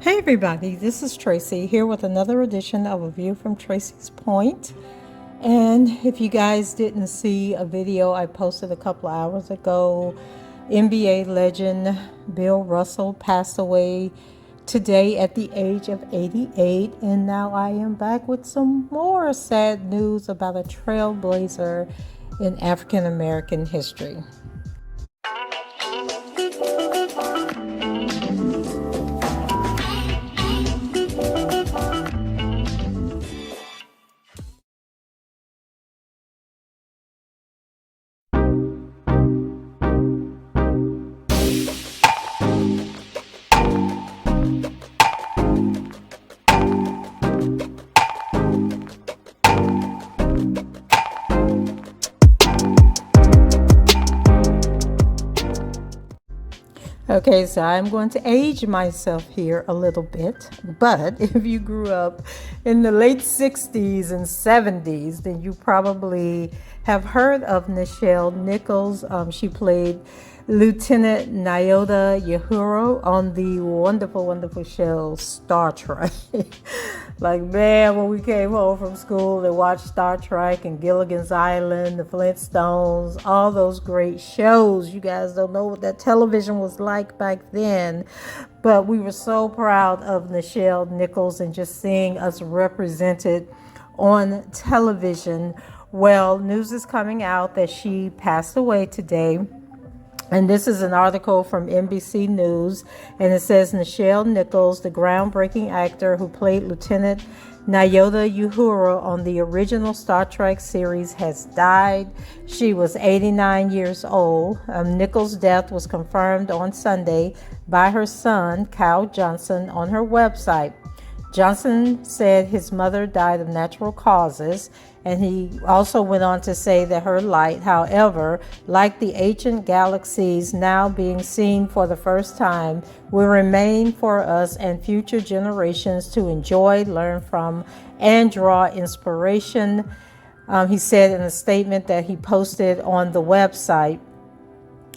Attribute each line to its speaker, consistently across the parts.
Speaker 1: Hey everybody, this is Tracy here with another edition of A View from Tracy's Point. And if you guys didn't see a video I posted a couple of hours ago, NBA legend Bill Russell passed away today at the age of 88. And now I am back with some more sad news about a trailblazer in African American history. Okay, so I'm going to age myself here a little bit, but if you grew up in the late 60s and 70s, then you probably have heard of Nichelle Nichols. She played Lieutenant Nyota Uhura on the wonderful show Star Trek. Like, man, when we came home from school and watched Star Trek and Gilligan's Island, the Flintstones, all those great shows. You guys don't know what that television was like back then, but we were so proud of Nichelle Nichols and just seeing us represented on television. Well, news is coming out that she passed away today. And this is an article from NBC News, and it says Nichelle Nichols, the groundbreaking actor who played Lieutenant Nyota Uhura on the original Star Trek series, has died. She was 89 years old. Nichols' death was confirmed on Sunday by her son, Kyle Johnson, on her website. Johnson said his mother died of natural causes, and he also went on to say that her light, however, like the ancient galaxies now being seen for the first time, will remain for us and future generations to enjoy, learn from, and draw inspiration. He said in a statement that he posted on the website.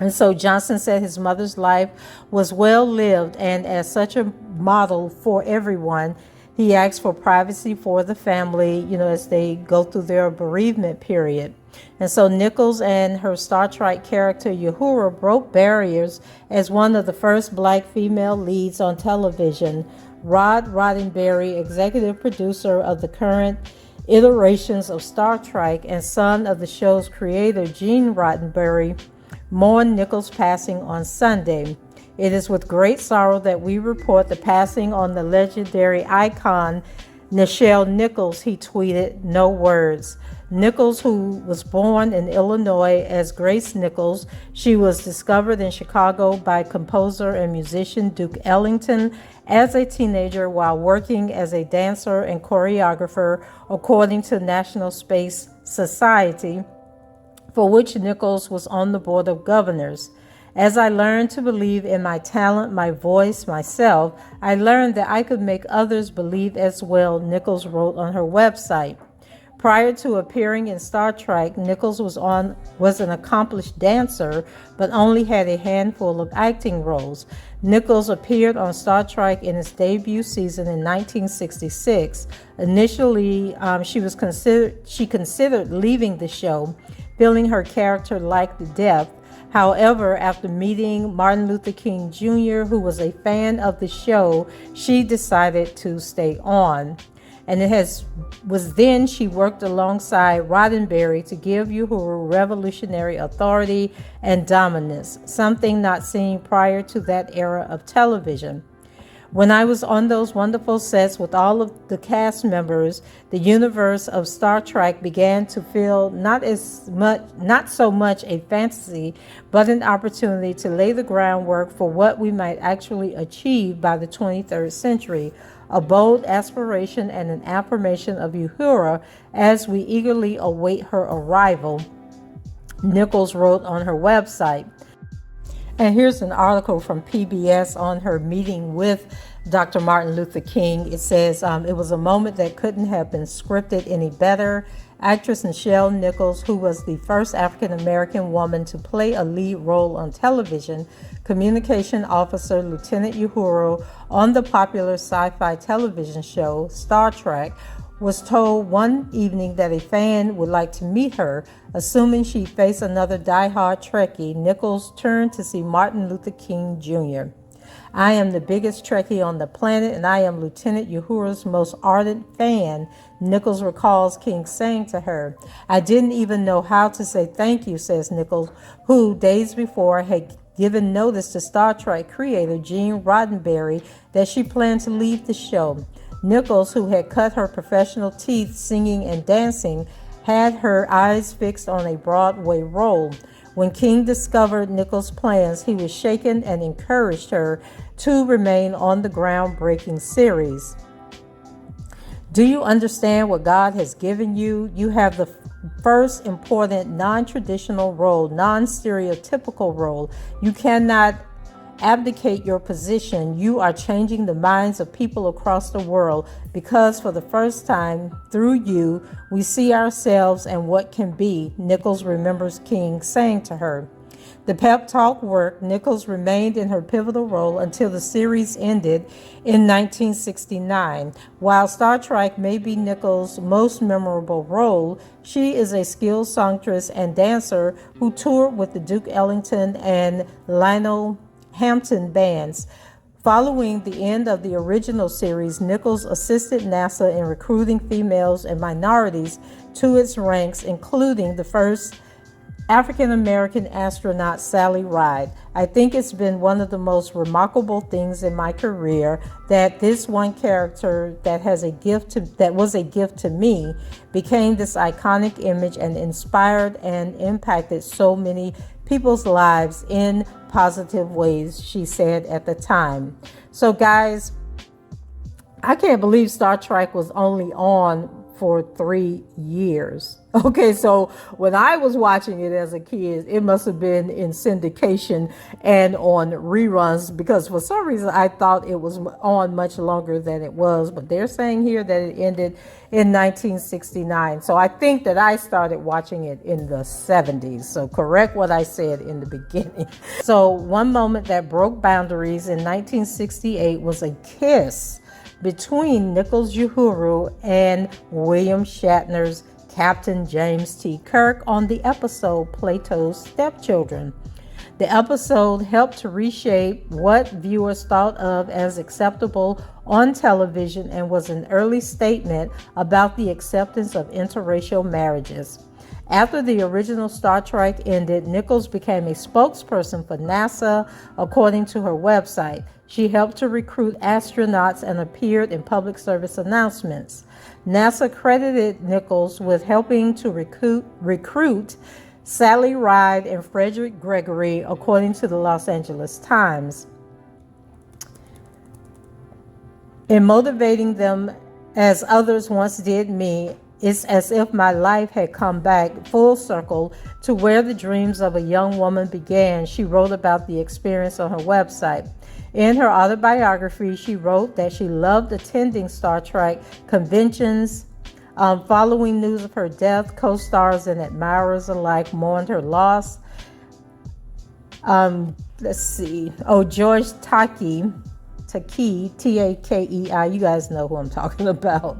Speaker 1: And so Johnson said his mother's life was well lived, and as such a model for everyone, he asked for privacy for the family, as they go through their bereavement period. And so Nichols and her Star Trek character Uhura broke barriers as one of the first black female leads on television. Rod Roddenberry, executive producer of the current iterations of Star Trek and son of the show's creator Gene Roddenberry, mourned Nichols' passing on Sunday. It is with great sorrow that we report the passing on the legendary icon Nichelle Nichols, he tweeted, no words. Nichols, who was born in Illinois as Grace Nichols, she was discovered in Chicago by composer and musician Duke Ellington as a teenager while working as a dancer and choreographer, according to National Space Society, for which Nichols was on the board of governors. As I learned to believe in my talent, my voice, myself, I learned that I could make others believe as well, Nichols wrote on her website. Prior to appearing in Star Trek, Nichols was an accomplished dancer, but only had a handful of acting roles. Nichols appeared on Star Trek in its debut season in 1966. Initially, she considered leaving the show, feeling her character lacked the depth. However, after meeting Martin Luther King Jr., who was a fan of the show, she decided to stay on. And was then she worked alongside Roddenberry to give Uhura revolutionary authority and dominance, something not seen prior to that era of television. When I was on those wonderful sets with all of the cast members, the universe of Star Trek began to feel not so much a fantasy, but an opportunity to lay the groundwork for what we might actually achieve by the 23rd century, a bold aspiration and an affirmation of Uhura as we eagerly await her arrival, Nichols wrote on her website. And here's an article from PBS on her meeting with Dr. Martin Luther King. It says, it was a moment that couldn't have been scripted any better. Actress Nichelle Nichols, who was the first African-American woman to play a lead role on television, communication officer Lieutenant Uhuru on the popular sci-fi television show Star Trek, was told one evening that a fan would like to meet her. Assuming she'd face another die-hard Trekkie, Nichols turned to see Martin Luther King Jr. "I am the biggest Trekkie on the planet, and I am Lieutenant Uhuru's most ardent fan," Nichols recalls King saying to her. "I didn't even know how to say thank you," says Nichols, who days before had given notice to Star Trek creator Gene Roddenberry that she planned to leave the show. Nichols, who had cut her professional teeth singing and dancing, had her eyes fixed on a Broadway role. When King discovered Nichols' plans, he was shaken and encouraged her to remain on the groundbreaking series. "Do you understand what God has given you? You have the first important non-traditional role, non-stereotypical role. You cannot abdicate your position. You are changing the minds of people across the world because for the first time, through you, we see ourselves and what can be," Nichols remembers King saying to her. The pep talk worked. Nichols remained in her pivotal role until the series ended in 1969. While Star Trek may be Nichols' most memorable role, she is a skilled songstress and dancer who toured with the Duke Ellington and Lionel Hampton bands. Following the end of the original series, Nichols assisted NASA in recruiting females and minorities to its ranks, including the first African-American astronaut, Sally Ride. "I think it's been one of the most remarkable things in my career that this one character that was a gift to me became this iconic image and inspired and impacted so many people's lives in positive ways," she said at the time. So guys, I can't believe Star Trek was only on for 3 years. Okay, so when I was watching it as a kid, it must have been in syndication and on reruns, because for some reason I thought it was on much longer than it was, but they're saying here that it ended in 1969. So I think that I started watching it in the 70s. So correct what I said in the beginning. So one moment that broke boundaries in 1968 was a kiss between Nichols Uhuru and William Shatner's Captain James T. Kirk on the episode Plato's Stepchildren. The episode helped to reshape what viewers thought of as acceptable on television and was an early statement about the acceptance of interracial marriages. After the original Star Trek ended, Nichols became a spokesperson for NASA, according to her website. She helped to recruit astronauts and appeared in public service announcements. NASA credited Nichols with helping to recruit Sally Ride and Frederick Gregory, according to the Los Angeles Times, in motivating them as others once did me. It's as if my life had come back full circle to where the dreams of a young woman began, she wrote about the experience on her website. In her autobiography, she wrote that she loved attending Star Trek conventions. Following news of her death, co-stars and admirers alike mourned her loss. George Takei, Takei, you guys know who I'm talking about.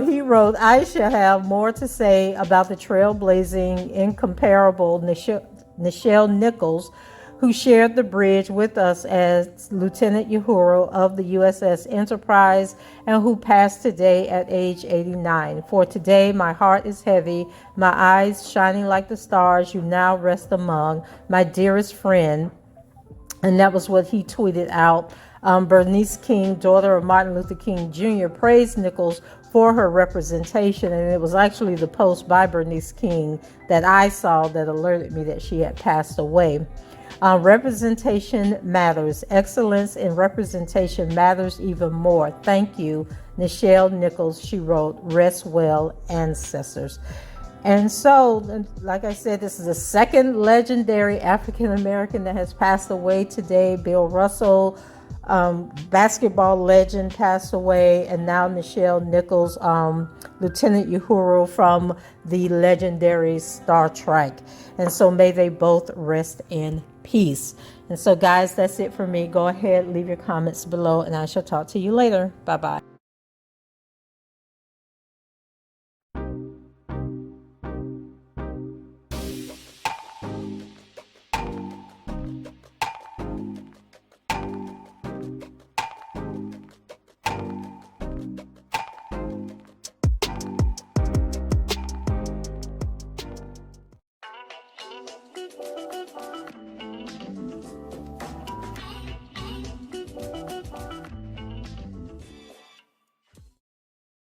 Speaker 1: He wrote, "I shall have more to say about the trailblazing, incomparable Nichelle Nichols, who shared the bridge with us as Lieutenant Uhuru of the USS Enterprise and who passed today at age 89. For today, my heart is heavy, my eyes shining like the stars you now rest among, my dearest friend." And that was what he tweeted out. Bernice King, daughter of Martin Luther King Jr., praised Nichols for her representation, and it was actually the post by Bernice King that I saw that alerted me that she had passed away. Representation matters. Excellence in representation matters even more. Thank you, Nichelle Nichols, she wrote. Rest well, ancestors. And so, like I said, this is the second legendary African American that has passed away today. Bill Russell, basketball legend, passed away, and now Nichelle Nichols, Lieutenant Uhura from the legendary Star Trek. And so may they both rest in peace. And so guys, that's it for me. Go ahead, leave your comments below, and I shall talk to you later. Bye-bye.